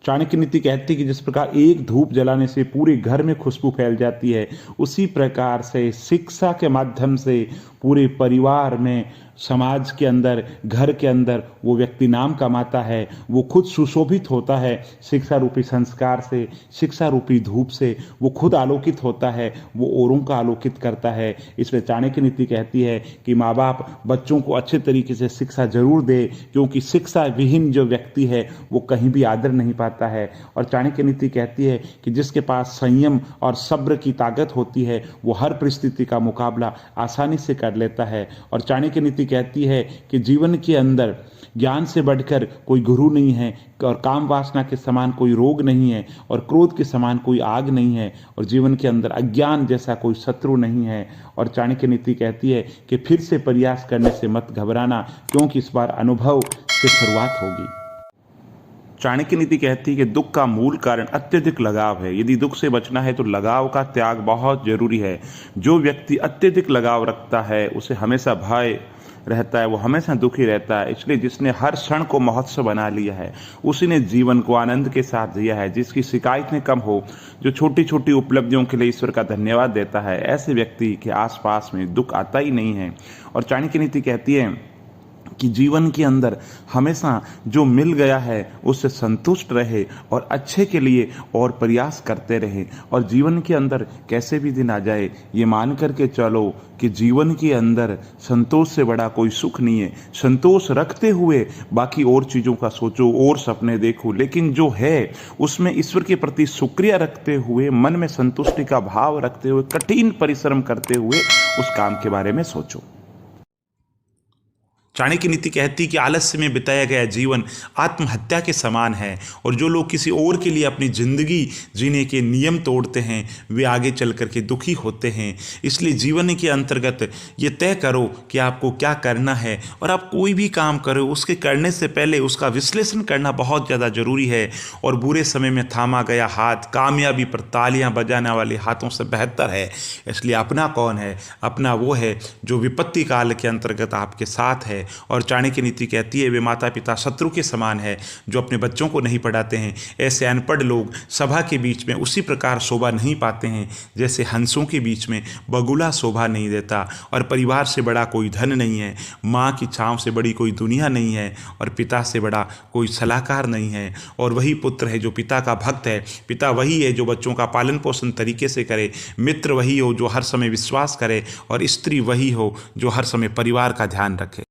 चाणक्य नीति कहती है कि जिस प्रकार एक धूप जलाने से पूरे घर में खुशबू फैल जाती है, उसी प्रकार से शिक्षा के माध्यम से पूरे परिवार में, समाज के अंदर, घर के अंदर वो व्यक्ति नाम कमाता है, वो खुद सुशोभित होता है। शिक्षा रूपी संस्कार से, शिक्षा रूपी धूप से वो खुद आलोकित होता है, वो औरों का आलोकित करता है। इसलिए चाणक्य नीति कहती है कि माँ बाप बच्चों को अच्छे तरीके से शिक्षा जरूर दे, क्योंकि शिक्षा विहीन जो व्यक्ति है वो कहीं भी आदर नहीं पाता है। और चाणक्य नीति कहती है कि जिसके पास संयम और सब्र की ताकत होती है, वो हर परिस्थिति का मुकाबला आसानी से कर लेता है। और चाणक्य नीति कहती है कि जीवन के अंदर ज्ञान से बढ़कर कोई गुरु नहीं है, और काम वासना के समान कोई रोग नहीं है, और क्रोध के समान कोई आग नहीं है, और जीवन के अंदर अज्ञान जैसा कोई शत्रु नहीं है। और चाणक्य नीति कहती है कि फिर से प्रयास करने से मत घबराना, क्योंकि इस बार अनुभव से शुरुआत होगी। चाणक्य नीति कहती है कि दुख का मूल कारण अत्यधिक लगाव है। यदि दुख से बचना है तो लगाव का त्याग बहुत जरूरी है। जो व्यक्ति अत्यधिक लगाव रखता है उसे हमेशा भय रहता है, वो हमेशा दुखी रहता है। इसलिए जिसने हर क्षण को महोत्सव बना लिया है, उसी ने जीवन को आनंद के साथ जिया है। जिसकी शिकायतें कम हो, जो छोटी छोटी उपलब्धियों के लिए ईश्वर का धन्यवाद देता है, ऐसे व्यक्ति के आसपास में दुख आता ही नहीं है। और चाणक्य नीति कहती है कि जीवन के अंदर हमेशा जो मिल गया है उससे संतुष्ट रहे, और अच्छे के लिए और प्रयास करते रहे। और जीवन के अंदर कैसे भी दिन आ जाए, ये मान करके चलो कि जीवन के अंदर संतोष से बड़ा कोई सुख नहीं है। संतोष रखते हुए बाकी और चीज़ों का सोचो और सपने देखो, लेकिन जो है उसमें ईश्वर के प्रति शुक्रिया रखते हुए, मन में संतुष्टि का भाव रखते हुए, कठिन परिश्रम करते हुए उस काम के बारे में सोचो। चाणक्य नीति कहती है कि आलस्य में बिताया गया जीवन आत्महत्या के समान है, और जो लोग किसी और के लिए अपनी ज़िंदगी जीने के नियम तोड़ते हैं वे आगे चल कर के दुखी होते हैं। इसलिए जीवन के अंतर्गत ये तय करो कि आपको क्या करना है, और आप कोई भी काम करो उसके करने से पहले उसका विश्लेषण करना बहुत ज़्यादा ज़रूरी है। और बुरे समय में थामा गया हाथ कामयाबी पर तालियां बजाने वाले हाथों से बेहतर है। इसलिए अपना कौन है? अपना वो है जो विपत्ति काल के अंतर्गत आपके साथ है। और चाणक्य नीति कहती है वे माता पिता शत्रु के समान है जो अपने बच्चों को नहीं पढ़ाते हैं। ऐसे अनपढ़ लोग सभा के बीच में उसी प्रकार शोभा नहीं पाते हैं जैसे हंसों के बीच में बगुला शोभा नहीं देता। और परिवार से बड़ा कोई धन नहीं है, माँ की छाँव से बड़ी कोई दुनिया नहीं है, और पिता से बड़ा कोई सलाहकार नहीं है। और वही पुत्र है जो पिता का भक्त है, पिता वही है जो बच्चों का पालन पोषण तरीके से करे, मित्र वही हो जो हर समय विश्वास करे, और स्त्री वही हो जो हर समय परिवार का ध्यान रखे।